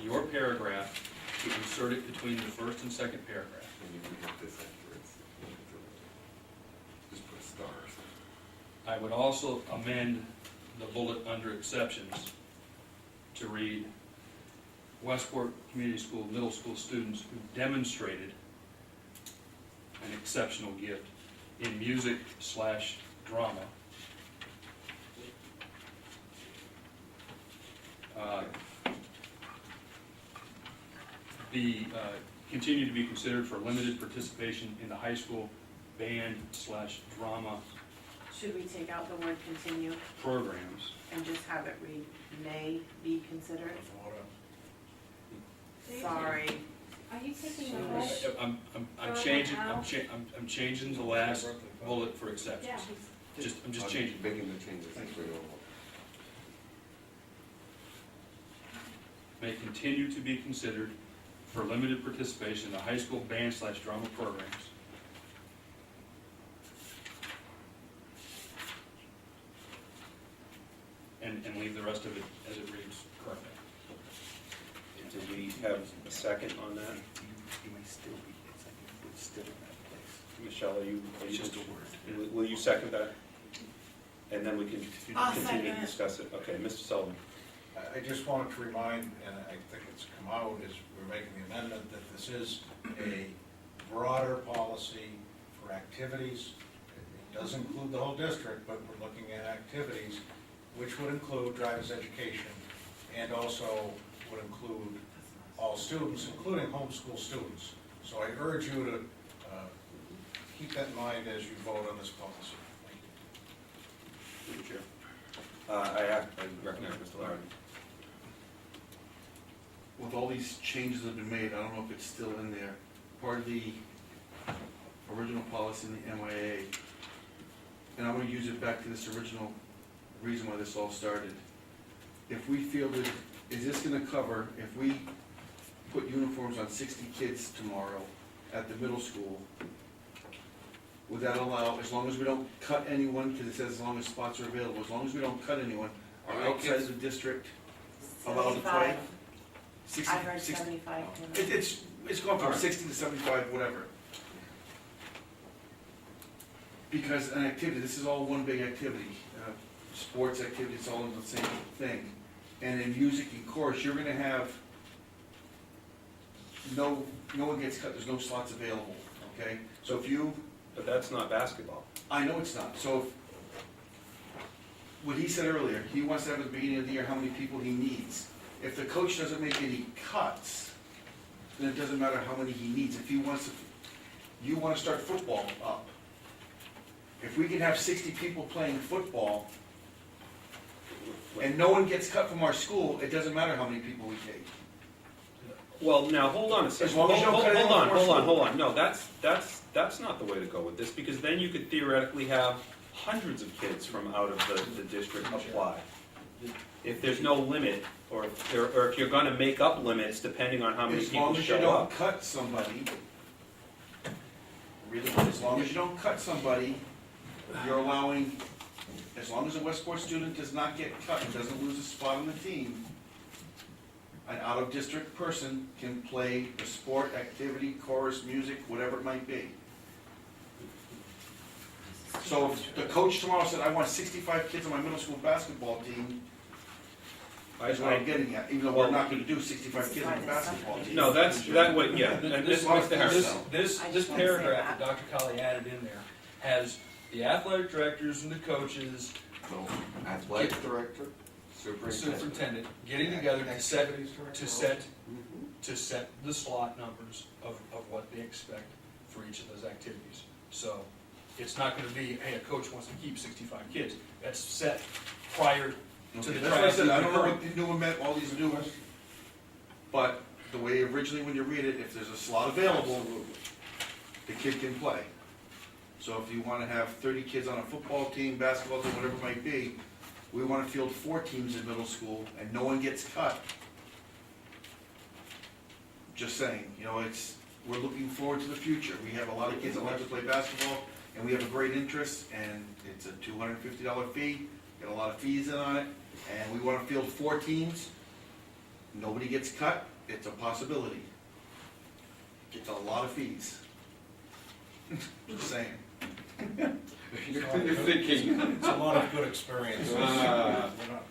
your paragraph to insert it between the first and second paragraph. And you can have this afterwards. Just put stars. I would also amend the bullet under exceptions to read Westport Community School middle school students who demonstrated an exceptional gift in music/drama. Continue to be considered for limited participation in the high school band/drama Should we take out the word continue programs. and just have it read may be considered? Sorry. Are you taking the whole? I'm changing the last bullet for exceptions. Yeah, I'm just changing. Making the changes. Thank you. May continue to be considered for limited participation in the high school band/drama programs. And leave the rest of it as it reads currently. Did we have a second on that? You may still be, it's still in that place. Michelle, are you It's just a word. will you second that? And then we can I'll continue second to it. discuss it. Okay, Mr. Sullivan. I just wanted to remind, and I think it's come out, is we're making the amendment that this is a broader policy for activities. It does include the whole district, but we're looking at activities, which would include driver's education, and also would include all students, including homeschool students. So I urge you to keep that in mind as you vote on this policy. Thank you. Thank you, Chair. I recognize Mr. Larrabee. With all these changes that have been made, I don't know if it's still in there, part of the original policy in the MIA, and I'm gonna use it back to this original reason why this all started. If we feel that, is this gonna cover, if we put uniforms on 60 kids tomorrow at the middle school, would that allow, as long as we don't cut anyone, because it says as long as spots are available, as long as we don't cut anyone, are outside of the district allowed to play? 75. 60, I heard 60. 75. It's going from 60 to 75, whatever. Because an activity, this is all one big activity. Sports activity, it's all in the same thing. And in music and chorus, you're gonna have, no one gets cut, there's no slots available, okay? So if you, But that's not basketball. I know it's not, so if, what he said earlier, he wants to have at the beginning of the year how many people he needs. If the coach doesn't make any cuts, then it doesn't matter how many he needs. If he wants to, you want to start football up. If we can have 60 people playing football, and no one gets cut from our school, it doesn't matter how many people we take. Well, now, hold on a second. As long as you don't Hold cut anyone from our school. hold on. No, that's not the way to go with this, because then you could theoretically have hundreds of kids from out of the district apply. If there's no limit, or if you're gonna make up limits depending on how many As people long as you show don't up. cut somebody, really, as long as you don't cut somebody, you're allowing, as long as a Westport student does not get cut and doesn't lose a spot on the team, an out-of-district person can play the sport, activity, chorus, music, whatever it might be. So if the coach tomorrow said, I want 65 kids on my middle school basketball team, that's what I'm getting at, even though we're not gonna do 65 kids on the basketball team. No, that way, yeah, and This, Mr. Harris. this I just wanna say paragraph that. that Dr. Colley added in there has the athletic directors and the coaches, So, athletic director, superintendent, getting together to set the slot numbers of what they expect for each of those activities. So it's not gonna be, hey, a coach wants to keep 65 kids. That's set prior to Okay, the that's what I said, I don't know draft. what the new one meant, all these new ones, but the way originally when you read it, if there's a slot available, the kid can play. So if you wanna have 30 kids on a football team, basketball team, whatever it might be, we wanna field 4 teams in middle school and no one gets cut. Just saying, you know, we're looking forward to the future. We have a lot of kids that like to play basketball and we have a great interest, and it's a $250 fee, get a lot of fees in on it, and we wanna field 4 teams. nobody gets cut, it's a possibility. It's a lot of fees. Just saying. You're thinking. It's a lot of good experience. Ah. We're not-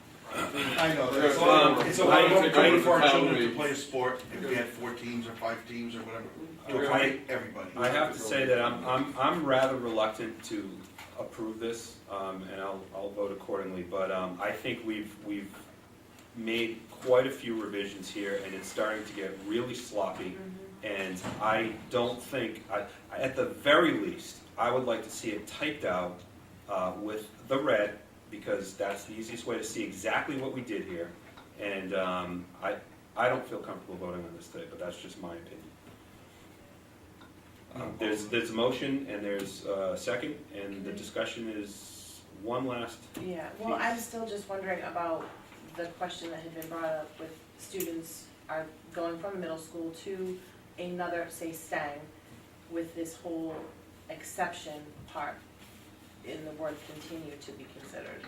I know, It's it's a lot Um, it's a lot of I- money for our I- children to play a sport, if we had 4 teams or 5 teams or whatever, to play everybody. I have to say that I'm rather reluctant to approve this, and I'll vote accordingly, but I think we've made quite a few revisions here, and it's starting to get really sloppy, and I don't think, at the very least, I would like to see it typed out with the red, because that's the easiest way to see exactly what we did here, and I don't feel comfortable voting on this today, but that's just my opinion. There's a motion and there's a second, and the discussion is one last. Yeah, well, I'm still just wondering about the question that had been brought up with students are going from middle school to another, say, STANG, with this whole exception part in the word continue to be considered.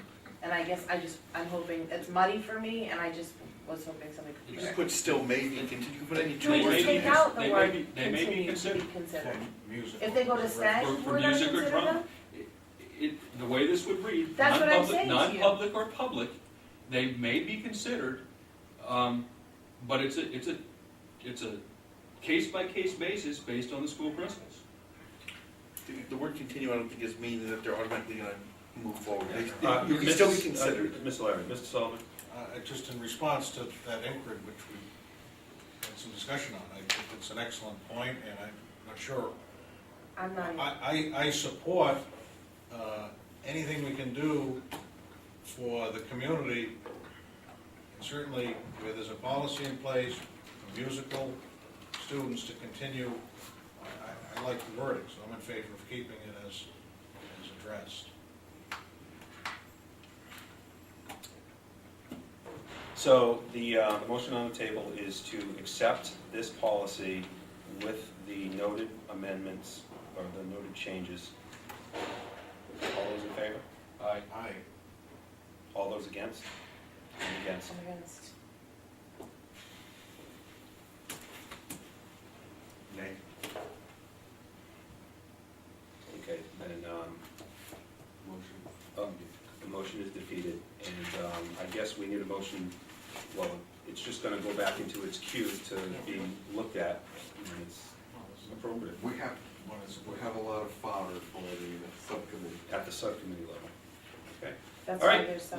And I guess I'm hoping, it's muddy for me, and I just was hoping somebody could You clear just it. put still maybe, continue, put any Can we two just words in take there. out the They may word be- they may be continue to considered. be considered? For music. If they go to STAG, For we're gonna music or consider drum, them? the way this would read, That's what I'm saying to you. non-public or public, they may be considered, but it's a case-by-case basis based on the school principals. The word continue, I don't think is meaning that they're automatically gonna move forward. You can Mrs. still be considered. Ms. Larry, Mr. Sullivan? Just in response to that inquiry, which we had some discussion on, I think it's an excellent point, and I'm not sure. I'm not even. I support anything we can do for the community, and certainly where there's a policy in place for musical students to continue. I like the wording, so I'm in favor of keeping it as addressed. So the motion on the table is to accept this policy with the noted amendments, or the noted changes. All those in favor? Aye. Aye. All those against? I'm against. I'm against. Nay. Okay, then, the motion is defeated, and I guess we need a motion, well, it's just gonna go back into its queue to be looked at, and it's appropriate We have a lot of fodder for the subcommittee. at the subcommittee level. Okay, That's all why right, there's some.